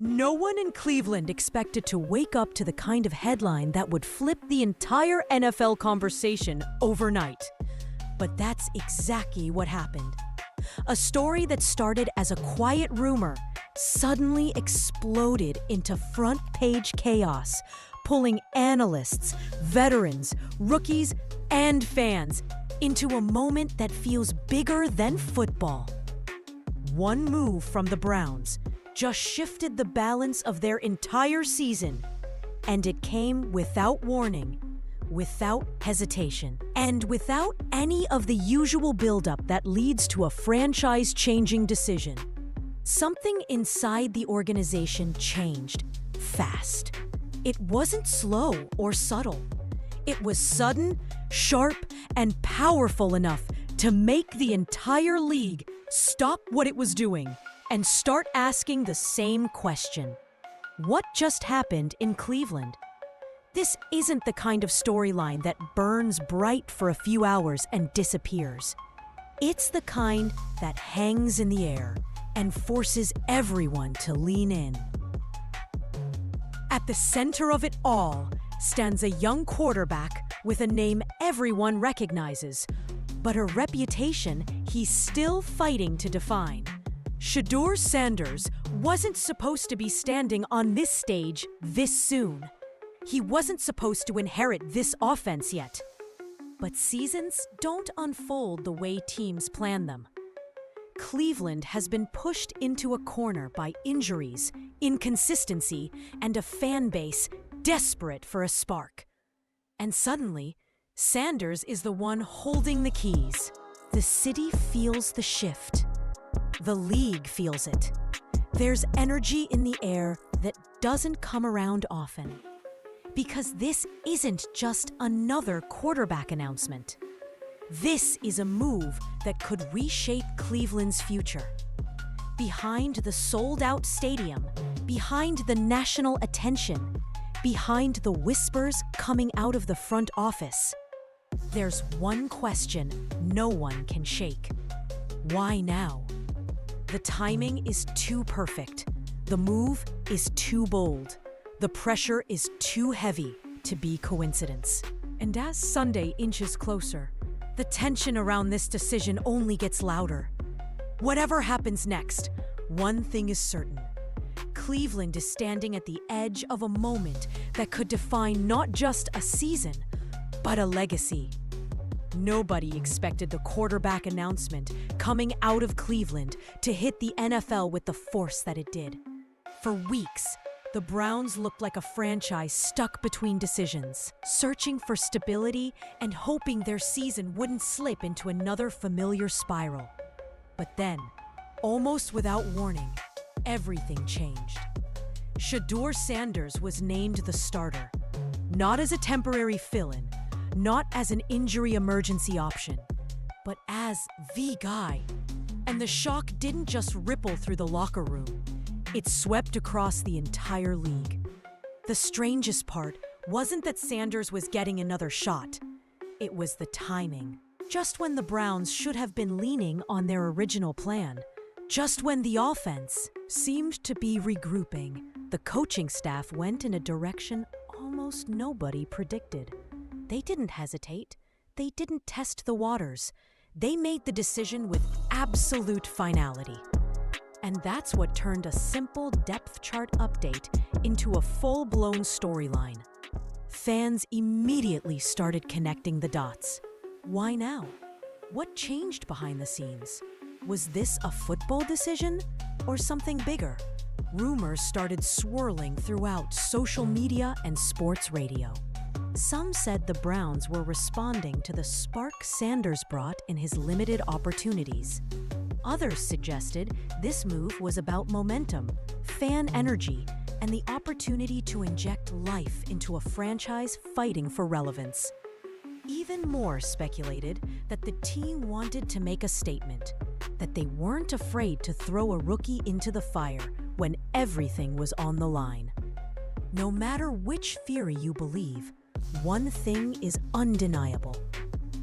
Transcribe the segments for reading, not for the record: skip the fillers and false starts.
No one in Cleveland expected to wake up to the kind of headline that would flip the entire NFL conversation overnight. But that's exactly what happened. A story that started as a quiet rumor suddenly exploded into front-page chaos, pulling analysts, veterans, rookies, and fans into a moment that feels bigger than football. One move from the Browns just shifted the balance of their entire season, and it came without warning, without hesitation, and without any of the usual buildup that leads to a franchise-changing decision. Something inside the organization changed fast. It wasn't slow or subtle. It was sudden, sharp, and powerful enough to make the entire league stop what it was doing and start asking the same question. What just happened in Cleveland? This isn't the kind of storyline that burns bright for a few hours and disappears. It's the kind that hangs in the air and forces everyone to lean in. At the center of it all stands a young quarterback with a name everyone recognizes, but a reputation he's still fighting to define. Shedeur Sanders wasn't supposed to be standing on this stage this soon. He wasn't supposed to inherit this offense yet. But seasons don't unfold the way teams plan them. Cleveland has been pushed into a corner by injuries, inconsistency, and a fan base desperate for a spark. And suddenly, Sanders is the one holding the keys. The city feels the shift. The league feels it. There's energy in the air that doesn't come around often. Because this isn't just another quarterback announcement. This is a move that could reshape Cleveland's future. Behind the sold-out stadium, behind the national attention, behind the whispers coming out of the front office, there's one question no one can shake. Why now? The timing is too perfect. The move is too bold. The pressure is too heavy to be coincidence. And as Sunday inches closer, the tension around this decision only gets louder. Whatever happens next, one thing is certain. Cleveland is standing at the edge of a moment that could define not just a season, but a legacy. Nobody expected the quarterback announcement coming out of Cleveland to hit the NFL with the force that it did. For weeks, the Browns looked like a franchise stuck between decisions, searching for stability and hoping their season wouldn't slip into another familiar spiral. But then, almost without warning, everything changed. Shedeur Sanders was named the starter, not as a temporary fill-in, not as an injury emergency option, but as the guy. And the shock didn't just ripple through the locker room. It swept across the entire league. The strangest part wasn't that Sanders was getting another shot. It was the timing. Just when the Browns should have been leaning on their original plan, just when the offense seemed to be regrouping, the coaching staff went in a direction almost nobody predicted. They didn't hesitate. They didn't test the waters. They made the decision with absolute finality. And that's what turned a simple depth chart update into a full-blown storyline. Fans immediately started connecting the dots. Why now? What changed behind the scenes? Was this a football decision or something bigger? Rumors started swirling throughout social media and sports radio. Some said the Browns were responding to the spark Sanders brought in his limited opportunities. Others suggested this move was about momentum, fan energy, and the opportunity to inject life into a franchise fighting for relevance. Even more speculated that the team wanted to make a statement, that they weren't afraid to throw a rookie into the fire when everything was on the line. No matter which theory you believe, one thing is undeniable.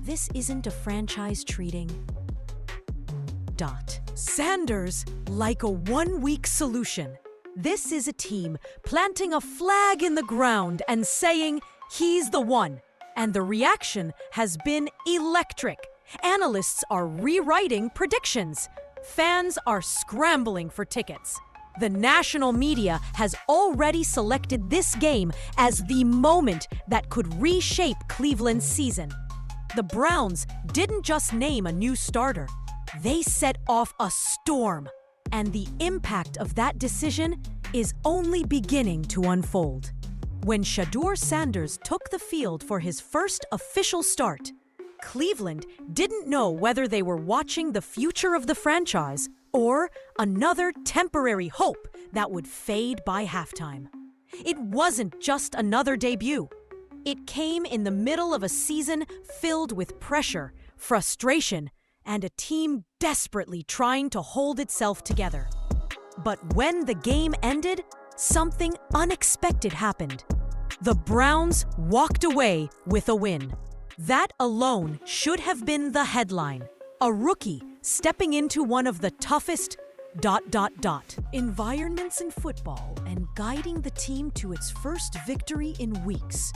This isn't a franchise treating Sanders like a one-week solution. This is a team planting a flag in the ground and saying, he's the one. And the reaction has been electric. Analysts are rewriting predictions. Fans are scrambling for tickets. The national media has already selected this game as the moment that could reshape Cleveland's season. The Browns didn't just name a new starter. They set off a storm. And the impact of that decision is only beginning to unfold. When Shedeur Sanders took the field for his first official start, Cleveland didn't know whether they were watching the future of the franchise or another temporary hope that would fade by halftime. It wasn't just another debut. It came in the middle of a season filled with pressure, frustration, and a team desperately trying to hold itself together. But when the game ended, something unexpected happened. The Browns walked away with a win. That alone should have been the headline. A rookie stepping into one of the toughest ... environments in football and guiding the team to its first victory in weeks.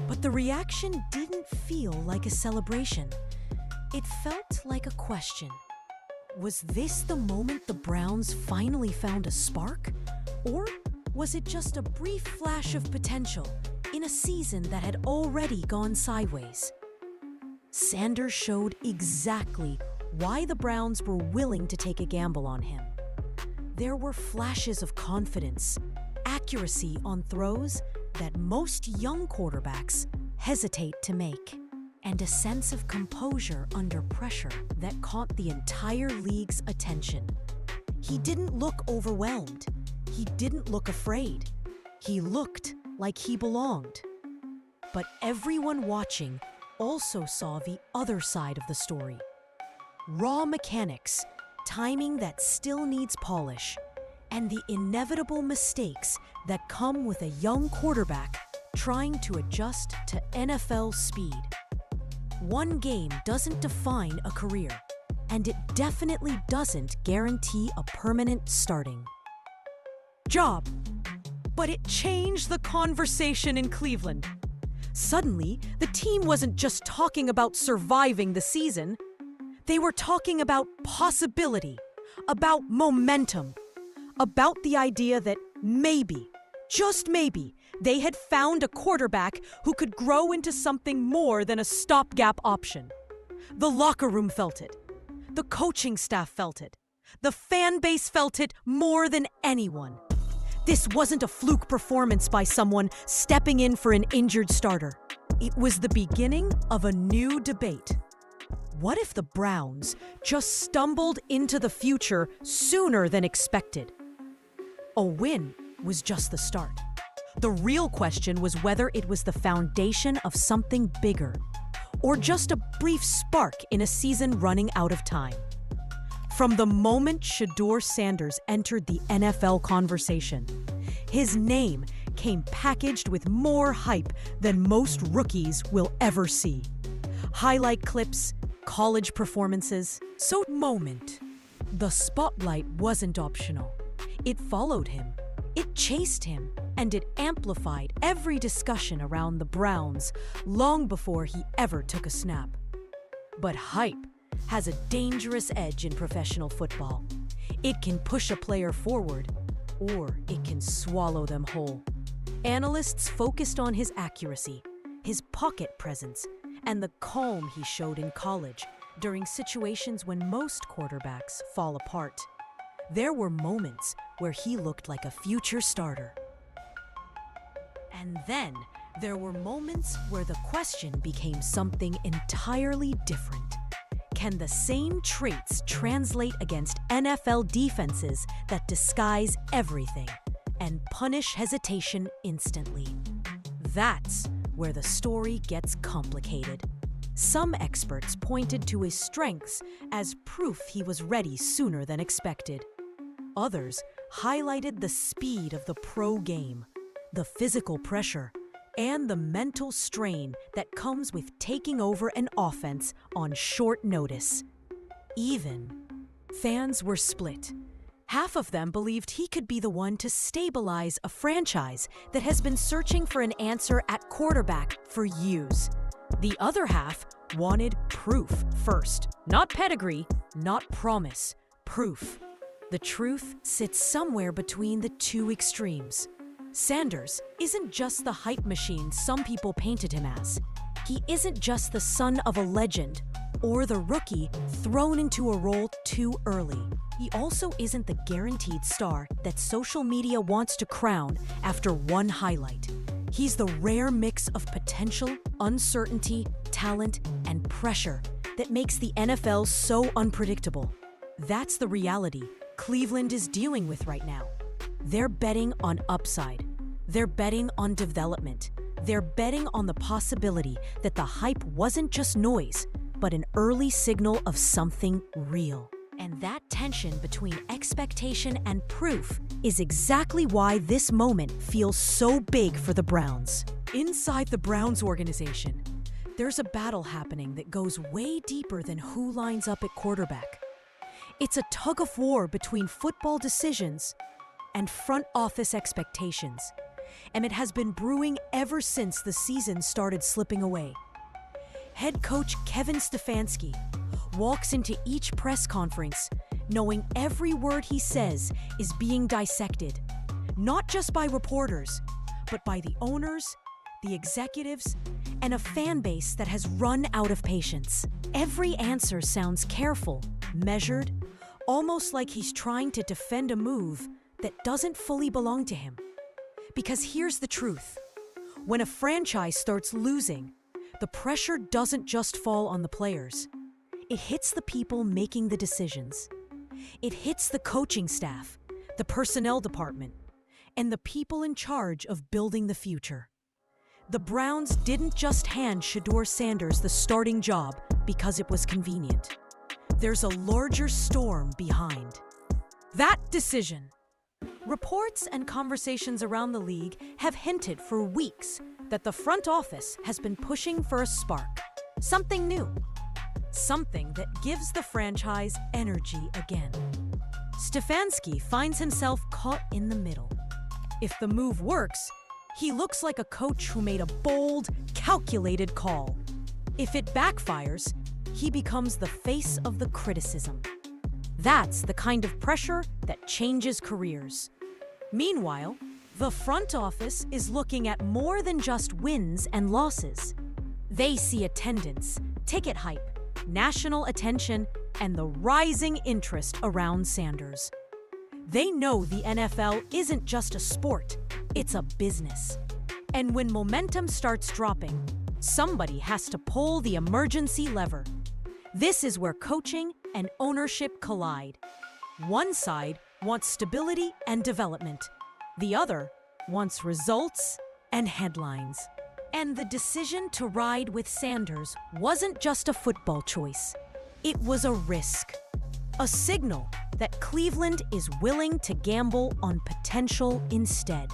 But the reaction didn't feel like a celebration. It felt like a question. Was this the moment the Browns finally found a spark? Or was it just a brief flash of potential in a season that had already gone sideways? Sanders showed exactly why the Browns were willing to take a gamble on him. There were flashes of confidence, accuracy on throws that most young quarterbacks hesitate to make, and a sense of composure under pressure that caught the entire league's attention. He didn't look overwhelmed. He didn't look afraid. He looked like he belonged. But everyone watching also saw the other side of the story. Raw mechanics, timing that still needs polish, and the inevitable mistakes that come with a young quarterback trying to adjust to NFL speed. One game doesn't define a career, and it definitely doesn't guarantee a permanent starting job. But it changed the conversation in Cleveland. Suddenly, the team wasn't just talking about surviving the season. They were talking about possibility, about momentum, about the idea that maybe, just maybe, they had found a quarterback who could grow into something more than a stopgap option. The locker room felt it. The coaching staff felt it. The fan base felt it more than anyone. This wasn't a fluke performance by someone stepping in for an injured starter. It was the beginning of a new debate. What if the Browns just stumbled into the future sooner than expected? A win was just the start. The real question was whether it was the foundation of something bigger, or just a brief spark in a season running out of time. From the moment Shedeur Sanders entered the NFL conversation, his name came packaged with more hype than most rookies will ever see. Highlight clips, college performances. So moment, the spotlight wasn't optional. It followed him, it chased him, and it amplified every discussion around the Browns long before he ever took a snap. But hype has a dangerous edge in professional football. It can push a player forward, or it can swallow them whole. Analysts focused on his accuracy, his pocket presence, and the calm he showed in college during situations when most quarterbacks fall apart. There were moments where he looked like a future starter. And then there were moments where the question became something entirely different. Can the same traits translate against NFL defenses that disguise everything and punish hesitation instantly? That's where the story gets complicated. Some experts pointed to his strengths as proof he was ready sooner than expected. Others highlighted the speed of the pro game, the physical pressure, and the mental strain that comes with taking over an offense on short notice. Even fans were split. Half of them believed he could be the one to stabilize a franchise that has been searching for an answer at quarterback for years. The other half wanted proof first. Not pedigree, not promise, proof. The truth sits somewhere between the two extremes. Sanders isn't just the hype machine some people painted him as. He isn't just the son of a legend or the rookie thrown into a role too early. He also isn't the guaranteed star that social media wants to crown after one highlight. He's the rare mix of potential, uncertainty, talent, and pressure that makes the NFL so unpredictable. That's the reality Cleveland is dealing with right now. They're betting on upside. They're betting on development. They're betting on the possibility that the hype wasn't just noise, but an early signal of something real. And that tension between expectation and proof is exactly why this moment feels so big for the Browns. Inside the Browns organization, there's a battle happening that goes way deeper than who lines up at quarterback. It's a tug of war between football decisions and front office expectations, and it has been brewing ever since the season started slipping away. Head coach Kevin Stefanski walks into each press conference knowing every word he says is being dissected, not just by reporters, but by the owners, the executives, and a fan base that has run out of patience. Every answer sounds careful, measured, almost like he's trying to defend a move that doesn't fully belong to him. Because here's the truth. When a franchise starts losing, the pressure doesn't just fall on the players. It hits the people making the decisions. It hits the coaching staff, the personnel department, and the people in charge of building the future. The Browns didn't just hand Shedeur Sanders the starting job because it was convenient. There's a larger storm behind that decision. Reports and conversations around the league have hinted for weeks that the front office has been pushing for a spark, something new, something that gives the franchise energy again. Stefanski finds himself caught in the middle. If the move works, he looks like a coach who made a bold, calculated call. If it backfires, he becomes the face of the criticism. That's the kind of pressure that changes careers. Meanwhile, the front office is looking at more than just wins and losses. They see attendance, ticket hype, national attention, and the rising interest around Sanders. They know the NFL isn't just a sport, it's a business. And when momentum starts dropping, somebody has to pull the emergency lever. This is where coaching and ownership collide. One side wants stability and development. The other wants results and headlines. And the decision to ride with Sanders wasn't just a football choice. It was a risk. A signal that Cleveland is willing to gamble on potential instead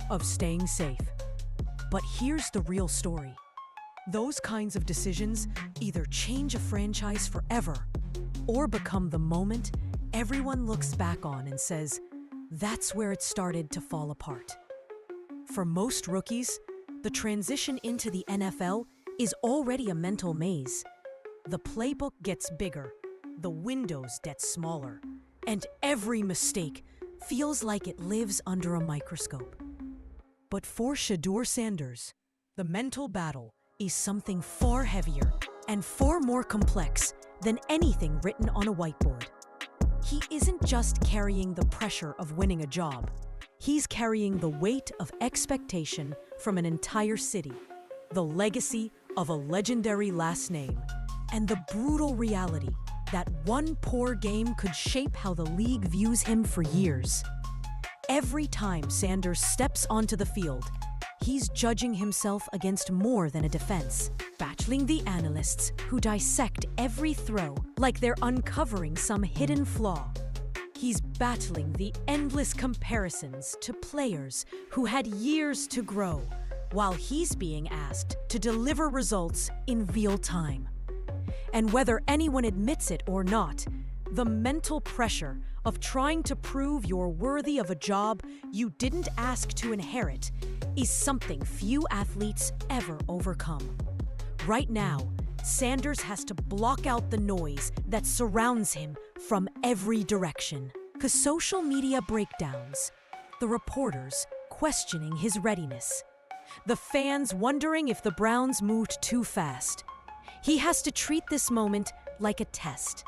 of staying safe. But here's the real story. Those kinds of decisions either change a franchise forever or become the moment everyone looks back on and says, that's where it started to fall apart. For most rookies, the transition into the NFL is already a mental maze. The playbook gets bigger, the windows get smaller, and every mistake feels like it lives under a microscope. But for Shedeur Sanders, the mental battle is something far heavier and far more complex than anything written on a whiteboard. He isn't just carrying the pressure of winning a job. He's carrying the weight of expectation from an entire city, the legacy of a legendary last name, and the brutal reality that one poor game could shape how the league views him for years. Every time Sanders steps onto the field, he's judging himself against more than a defense, battling the analysts who dissect every throw like they're uncovering some hidden flaw. He's battling the endless comparisons to players who had years to grow, while he's being asked to deliver results in real time. And whether anyone admits it or not, the mental pressure of trying to prove you're worthy of a job you didn't ask to inherit is something few athletes ever overcome. Right now, Sanders has to block out the noise that surrounds him from every direction. The social media breakdowns, the reporters questioning his readiness, the fans wondering if the Browns moved too fast. He has to treat this moment like a test,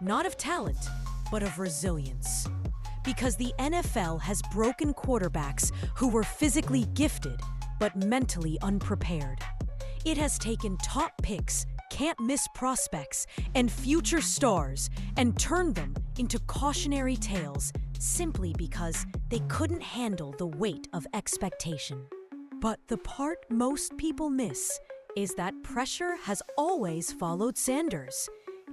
not of talent, but of resilience. Because the NFL has broken quarterbacks who were physically gifted but mentally unprepared. It has taken top picks, can't-miss prospects, and future stars and turned them into cautionary tales simply because they couldn't handle the weight of expectation. But the part most people miss is that pressure has always followed Sanders.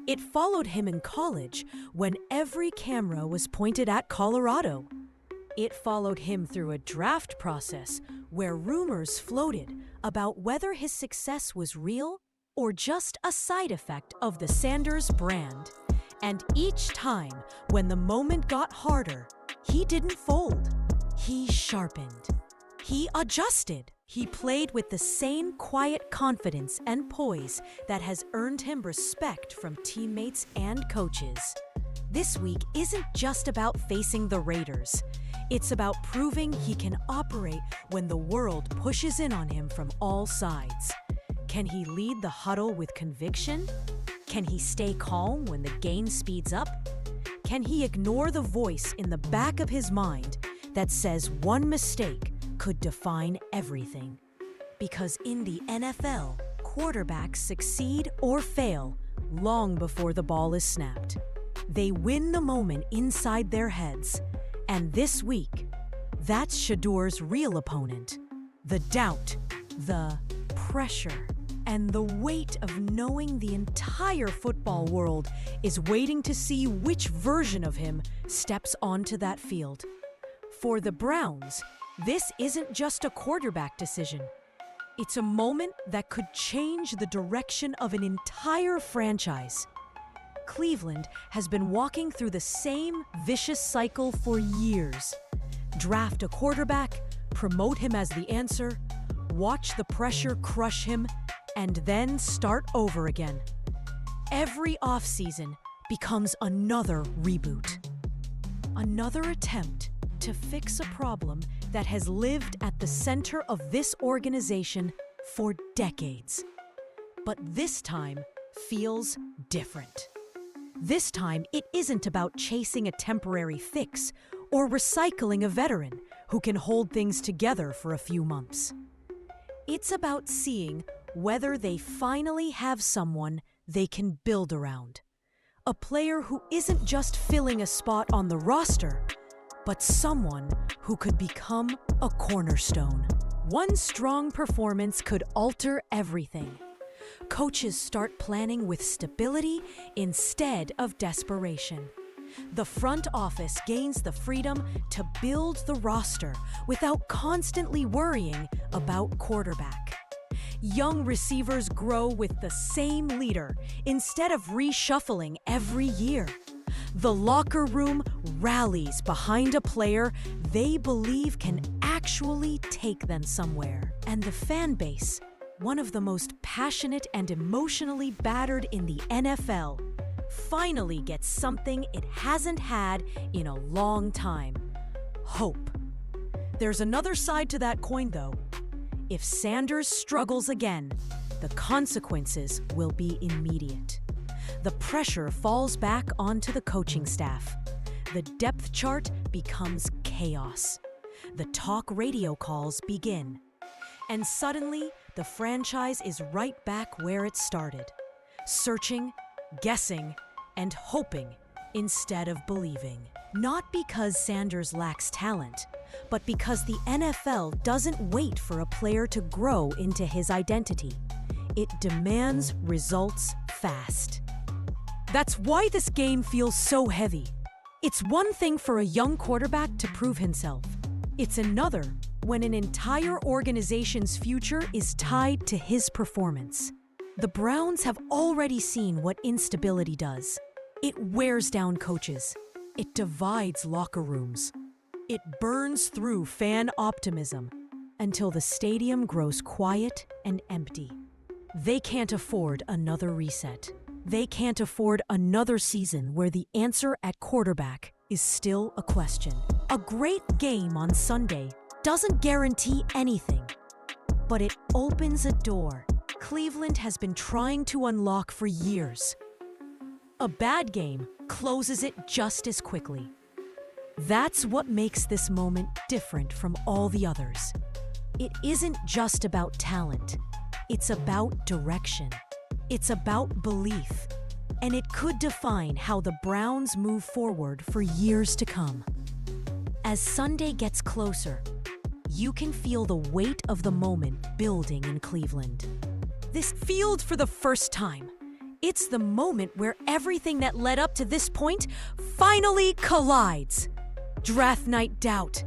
It followed him in college when every camera was pointed at Colorado. It followed him through a draft process where rumors floated about whether his success was real or just a side effect of the Sanders brand. And each time when the moment got harder, he didn't fold. He sharpened. He adjusted. He played with the same quiet confidence and poise that has earned him respect from teammates and coaches. This week isn't just about facing the Raiders. It's about proving he can operate when the world pushes in on him from all sides. Can he lead the huddle with conviction? Can he stay calm when the game speeds up? Can he ignore the voice in the back of his mind that says one mistake could define everything? Because in the NFL, quarterbacks succeed or fail long before the ball is snapped. They win the moment inside their heads. And this week, that's Shedeur's real opponent. The doubt, the pressure, and the weight of knowing the entire football world is waiting to see which version of him steps onto that field. For the Browns, this isn't just a quarterback decision. It's a moment that could change the direction of an entire franchise. Cleveland has been walking through the same vicious cycle for years. Draft a quarterback, promote him as the answer, watch the pressure crush him, and then start over again. Every offseason becomes another reboot. Another attempt to fix a problem that has lived at the center of this organization for decades. But this time feels different. This time, it isn't about chasing a temporary fix or recycling a veteran who can hold things together for a few months. It's about seeing whether they finally have someone they can build around. A player who isn't just filling a spot on the roster, but someone who could become a cornerstone. One strong performance could alter everything. Coaches start planning with stability instead of desperation. The front office gains the freedom to build the roster without constantly worrying about quarterback. Young receivers grow with the same leader instead of reshuffling every year. The locker room rallies behind a player they believe can actually take them somewhere. And the fan base, one of the most passionate and emotionally battered in the NFL, finally gets something it hasn't had in a long time: hope. There's another side to that coin, though. If Sanders struggles again, the consequences will be immediate. The pressure falls back onto the coaching staff. The depth chart becomes chaos. The talk radio calls begin. And suddenly, the franchise is right back where it started, searching, guessing, and hoping instead of believing. Not because Sanders lacks talent, but because the NFL doesn't wait for a player to grow into his identity. It demands results fast. That's why this game feels so heavy. It's one thing for a young quarterback to prove himself. It's another when an entire organization's future is tied to his performance. The Browns have already seen what instability does. It wears down coaches. It divides locker rooms. It burns through fan optimism until the stadium grows quiet and empty. They can't afford another reset. They can't afford another season where the answer at quarterback is still a question. A great game on Sunday doesn't guarantee anything, but it opens a door Cleveland has been trying to unlock for years. A bad game closes it just as quickly. That's what makes this moment different from all the others. It isn't just about talent. It's about direction. It's about belief. And it could define how the Browns move forward for years to come. As Sunday gets closer, you can feel the weight of the moment building in Cleveland. This field for the first time. It's the moment where everything that led up to this point finally collides. Draft night doubt,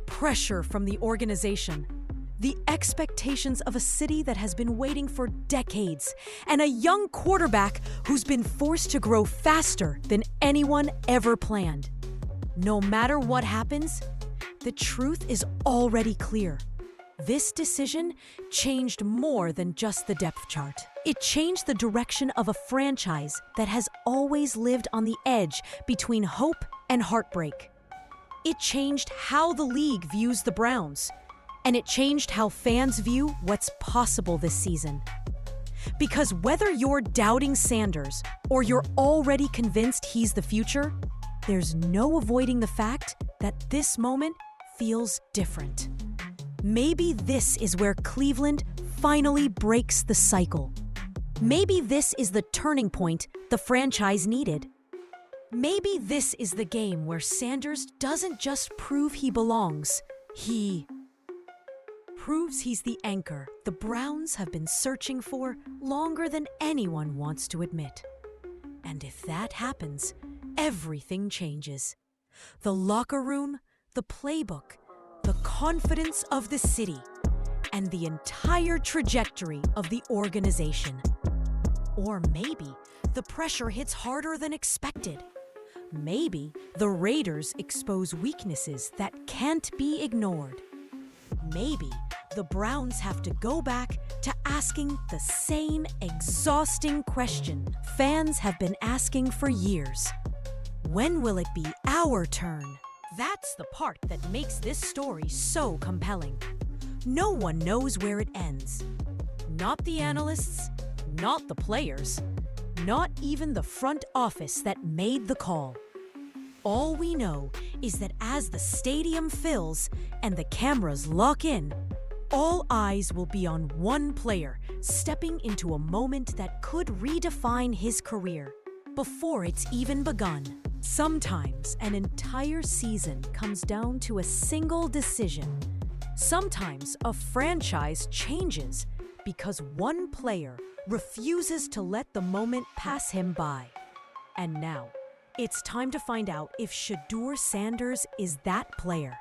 pressure from the organization, the expectations of a city that has been waiting for decades, and a young quarterback who's been forced to grow faster than anyone ever planned. No matter what happens, the truth is already clear. This decision changed more than just the depth chart. It changed the direction of a franchise that has always lived on the edge between hope and heartbreak. It changed how the league views the Browns, and it changed how fans view what's possible this season. Because whether you're doubting Sanders or you're already convinced he's the future, there's no avoiding the fact that this moment feels different. Maybe this is where Cleveland finally breaks the cycle. Maybe this is the turning point the franchise needed. Maybe this is the game where Sanders doesn't just prove he belongs, he proves he's the anchor the Browns have been searching for longer than anyone wants to admit. And if that happens, everything changes. The locker room, the playbook, the confidence of the city, and the entire trajectory of the organization. Or maybe the pressure hits harder than expected. Maybe the Raiders expose weaknesses that can't be ignored. Maybe the Browns have to go back to asking the same exhausting question fans have been asking for years. When will it be our turn? That's the part that makes this story so compelling. No one knows where it ends. Not the analysts, not the players, not even the front office that made the call. All we know is that as the stadium fills and the cameras lock in, all eyes will be on one player stepping into a moment that could redefine his career before it's even begun. Sometimes an entire season comes down to a single decision. Sometimes a franchise changes because one player refuses to let the moment pass him by. And now, it's time to find out if Shedeur Sanders is that player.